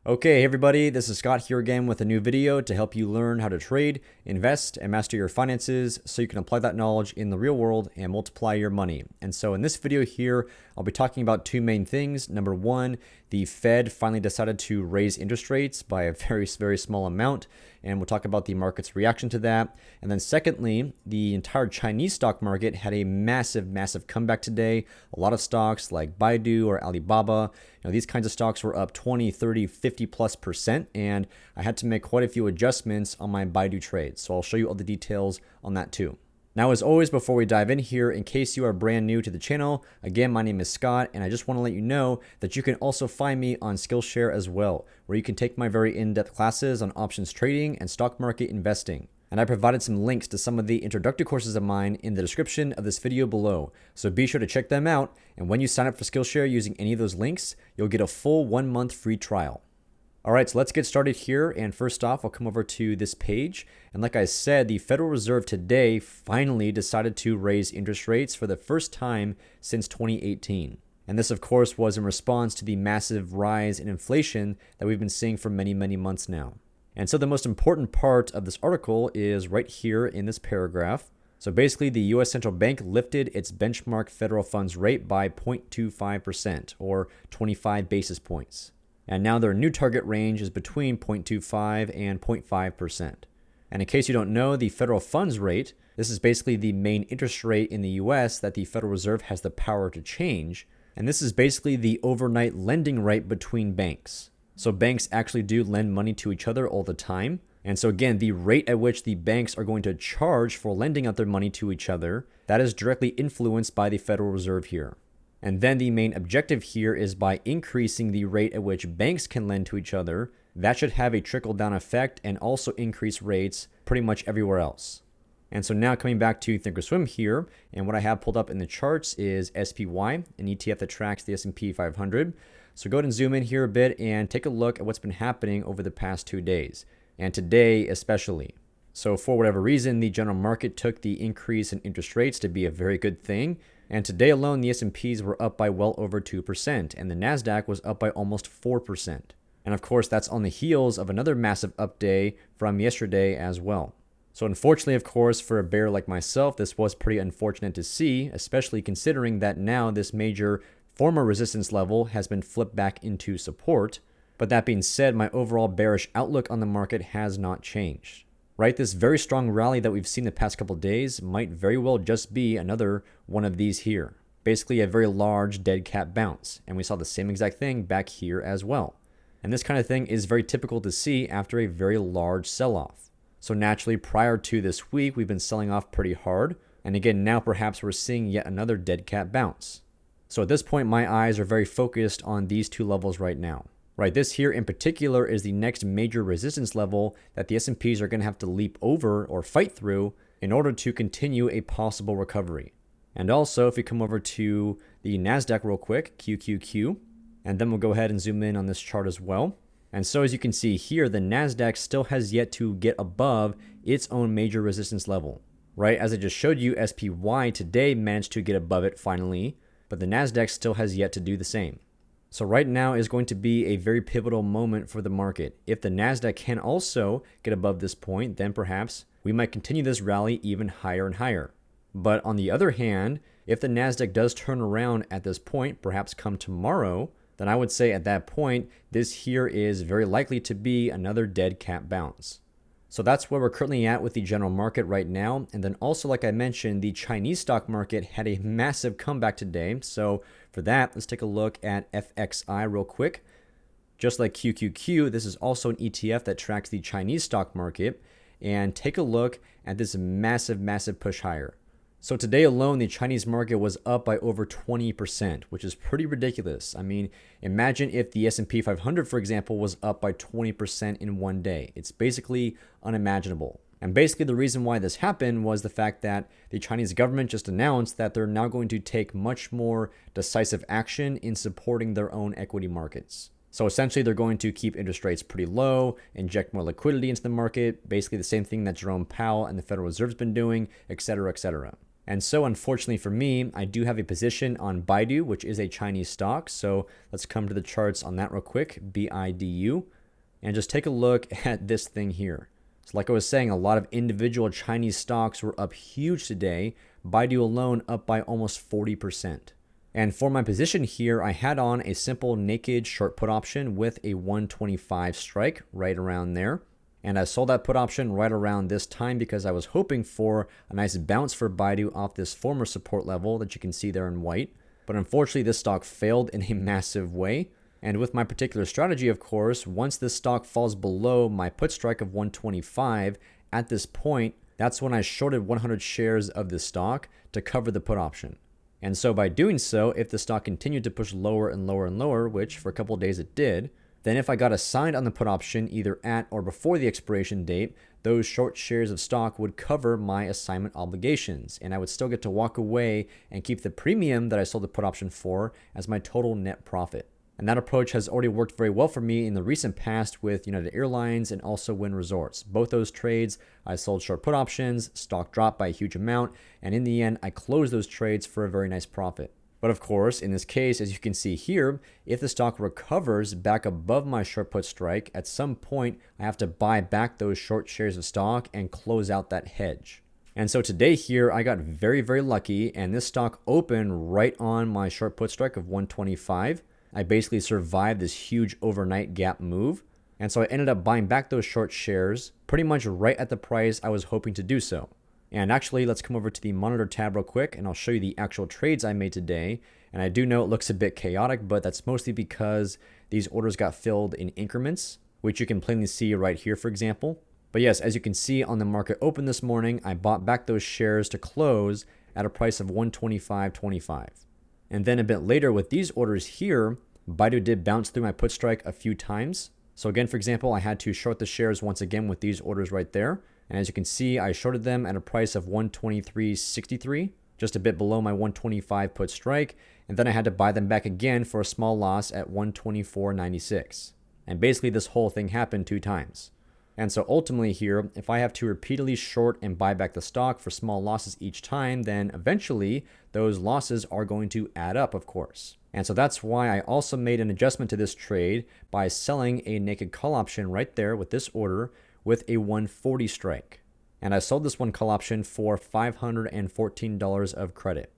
Okay, hey everybody, this is Scott here again with a new video to help you learn how to trade, invest, and master your finances so you can apply that knowledge in the real world and multiply your money. And so in this video here, I'll be talking about two main things. Number one, the Fed finally decided to raise interest rates by a very small amount, and we'll talk about the market's reaction to that. And then secondly, the entire Chinese stock market had a massive comeback today. A lot of stocks like Baidu or Alibaba, these kinds of stocks were up 20, 30, 50+%, and I had to make quite a few adjustments on my Baidu trades. So I'll show you all the details on that too. Now, as always, before we dive in here, in case you are brand new to the channel, again, my name is Scott, and I just want to let you know that you can also find me on SKILLSHARE as well, where you can take my very in-depth classes on options trading and stock market investing. And I provided some links to some of the introductory courses of mine in the description of this video below. So be sure to check them out, and when you sign up for SKILLSHARE using any of those links, you'll get a full 1-month free trial. All right, so let's get started here. And first off, I'll come over to this page. And like I said, the Federal Reserve today finally decided to raise interest rates for the first time since 2018. And this, of course, was in response to the massive rise in inflation that we've been seeing for many months now. And so the most important part of this article is right here in this paragraph. So basically, the U.S. Central Bank lifted its benchmark federal funds rate by 0.25% or 25 basis points. And now their new target range is between 0.25 and 0.5%. And in case you don't know, the federal funds rate, this is basically the main interest rate in the US that the Federal Reserve has the power to change. And this is basically the overnight lending rate between banks. So banks actually do lend money to each other all the time. And so again, the rate at which the banks are going to charge for lending out their money to each other, that is directly influenced by the Federal Reserve here. And then the main objective here is by increasing the rate at which banks can lend to each other, that should have a trickle-down effect and also increase rates pretty much everywhere else. And so now coming back to thinkorswim here, and what I have pulled up in the charts is SPY, an ETF that tracks the S&P 500. So go ahead and zoom in here a bit and take a look at what's been happening over the past 2 days, and today especially. So for whatever reason, the general market took the increase in interest rates to be a very good thing. And today alone, the S&Ps were up by well over 2%, and the NASDAQ was up by almost 4%. And of course, that's on the heels of another massive up day from yesterday as well. So unfortunately, of course, for a bear like myself, this was pretty unfortunate to see, especially considering that now this major former resistance level has been flipped back into support. But that being said, my overall bearish outlook on the market has not changed. Right, this very strong rally that we've seen the past couple of days might very well just be another one of these here. Basically a very large dead cat bounce. And we saw the same exact thing back here as well. And this kind of thing is very typical to see after a very large sell-off. So naturally, prior to this week, we've been selling off pretty hard. And again, now perhaps we're seeing yet another dead cat bounce. So at this point, my eyes are very focused on these two levels right now. Right, this here in particular is the next major resistance level that the S&Ps are going to have to leap over or fight through in order to continue a possible recovery. And also, if we come over to the NASDAQ real quick, QQQ, and then we'll go ahead and zoom in on this chart as well. And so as you can see here, the NASDAQ still has yet to get above its own major resistance level. Right, as I just showed you, SPY today managed to get above it finally, but the NASDAQ still has yet to do the same. So right now is going to be a very pivotal moment for the market. If the NASDAQ can also get above this point, then perhaps we might continue this rally even higher and higher. But on the other hand, if the NASDAQ does turn around at this point, perhaps come tomorrow, then I would say at that point, this here is very likely to be another dead cat bounce. So that's where we're currently at with the general market right now. And then also, like I mentioned, the Chinese stock market had a massive comeback today. So for that, let's take a look at FXI real quick. Just like QQQ, this is also an ETF that tracks the Chinese stock market. And take a look at this massive push higher. So today alone, the Chinese market was up by over 20%, which is pretty ridiculous. I mean, imagine if the S&P 500, for example, was up by 20% in one day. It's basically unimaginable. And basically the reason why this happened was the fact that the Chinese government just announced that they're now going to take much more decisive action in supporting their own equity markets. So essentially they're going to keep interest rates pretty low, inject more liquidity into the market, basically the same thing that Jerome Powell and the Federal Reserve's been doing, et cetera, et cetera. And so unfortunately for me, I do have a position on Baidu, which is a Chinese stock. So let's come to the charts on that real quick, BIDU, and just take a look at this thing here. So like I was saying, a lot of individual Chinese stocks were up huge today. Baidu alone up by almost 40%. And for my position here, I had on a simple naked short put option with a 125 strike right around there. And I sold that put option right around this time because I was hoping for a nice bounce for Baidu off this former support level that you can see there in white. But unfortunately, this stock failed in a massive way. And with my particular strategy, of course, once this stock falls below my put strike of 125, at this point, that's when I shorted 100 shares of this stock to cover the put option. And so by doing so, if the stock continued to push lower and lower and lower, which for a couple of days it did, then if I got assigned on the put option either at or before the expiration date, those short shares of stock would cover my assignment obligations, and I would still get to walk away and keep the premium that I sold the put option for as my total net profit. And that approach has already worked very well for me in the recent past with United Airlines and also Wynn Resorts. Both those trades, I sold short put options, stock dropped by a huge amount, and in the end, I closed those trades for a very nice profit. But of course, in this case, as you can see here, if the stock recovers back above my short put strike, at some point, I have to buy back those short shares of stock and close out that hedge. And so today here, I got very, very lucky, and this stock opened right on my short put strike of 125. I basically survived this huge overnight gap move. And so I ended up buying back those short shares pretty much right at the price I was hoping to do so. And actually, let's come over to the monitor tab real quick and I'll show you the actual trades I made today. And I do know it looks a bit chaotic, but that's mostly because these orders got filled in increments, which you can plainly see right here, for example. But yes, as you can see on the market open this morning, I bought back those shares to close at a price of 125.25. And then a bit later with these orders here, Baidu did bounce through my put strike a few times. So again, for example, I had to short the shares once again with these orders right there. And as you can see, I shorted them at a price of 123.63, just a bit below my 125 put strike. And then I had to buy them back again for a small loss at 124.96. And basically this whole thing happened 2 times. And so ultimately here, if I have to repeatedly short and buy back the stock for small losses each time, then eventually those losses are going to add up, of course. And so that's why I also made an adjustment to this trade by selling a naked call option right there with this order with a 140 strike. And I sold this one call option for $514 of credit.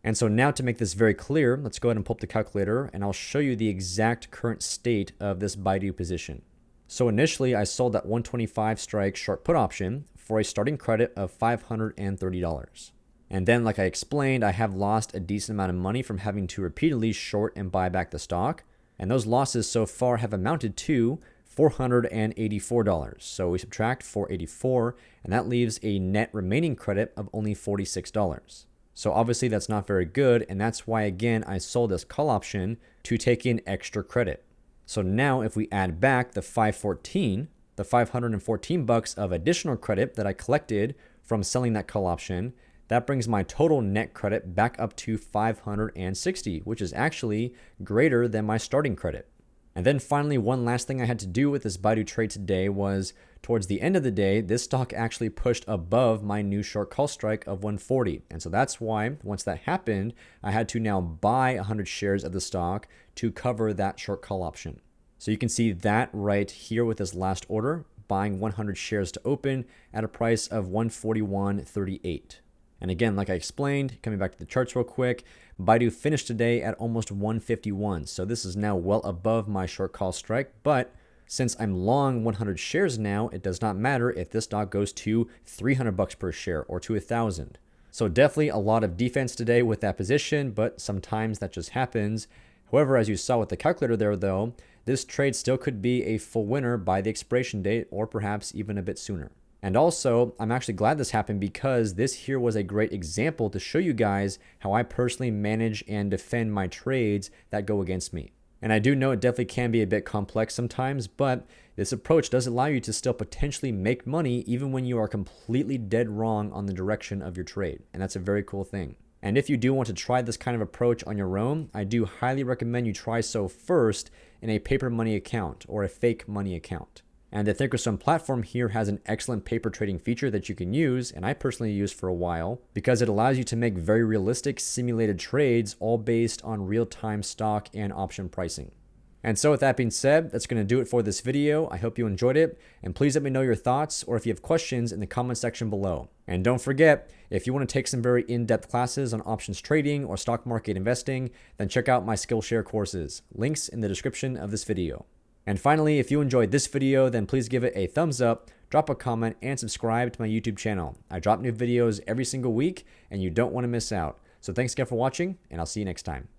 And so now to make this very clear, let's go ahead and pull up the calculator and I'll show you the exact current state of this Baidu position. So initially I sold that 125 strike short put option for a starting credit of $530. And then like I explained, I have lost a decent amount of money from having to repeatedly short and buy back the stock. And those losses so far have amounted to $484. So we subtract $484 and that leaves a net remaining credit of only $46. So obviously that's not very good, and that's why again I sold this call option to take in extra credit. So now if we add back the 514, the $514 of additional credit that I collected from selling that call option, that brings my total net credit back up to $560, which is actually greater than my starting credit. And then finally, one last thing I had to do with this Baidu trade today was towards the end of the day, this stock actually pushed above my new short call strike of 140. And so that's why once that happened, I had to now buy 100 shares of the stock to cover that short call option. So you can see that right here with this last order, buying 100 shares to open at a price of 141.38. And again, like I explained, coming back to the charts real quick, Baidu finished today at almost 151. So this is now well above my short call strike. But since I'm long 100 shares now, it does not matter if this stock goes to $300 per share or to 1,000. So definitely a lot of defense today with that position, but sometimes that just happens. However, as you saw with the calculator there though, this trade still could be a full winner by the expiration date or perhaps even a bit sooner. And also, I'm actually glad this happened because this here was a great example to show you guys how I personally manage and defend my trades that go against me. And I do know it definitely can be a bit complex sometimes, but this approach does allow you to still potentially make money even when you are completely dead wrong on the direction of your trade. And that's a very cool thing. And if you do want to try this kind of approach on your own, I do highly recommend you try so first in a paper money account or a fake money account. And the thinkorswim platform here has an excellent paper trading feature that you can use, and I personally used for a while, because it allows you to make very realistic simulated trades all based on real-time stock and option pricing. And so with that being said, that's going to do it for this video. I hope you enjoyed it, and please let me know your thoughts or if you have questions in the comment section below. And don't forget, if you want to take some very in-depth classes on options trading or stock market investing, then check out my SKILLSHARE courses. Links in the description of this video. And finally, if you enjoyed this video, then please give it a thumbs up, drop a comment, and subscribe to my YouTube channel. I drop new videos every single week, and you don't want to miss out. So thanks again for watching, and I'll see you next time.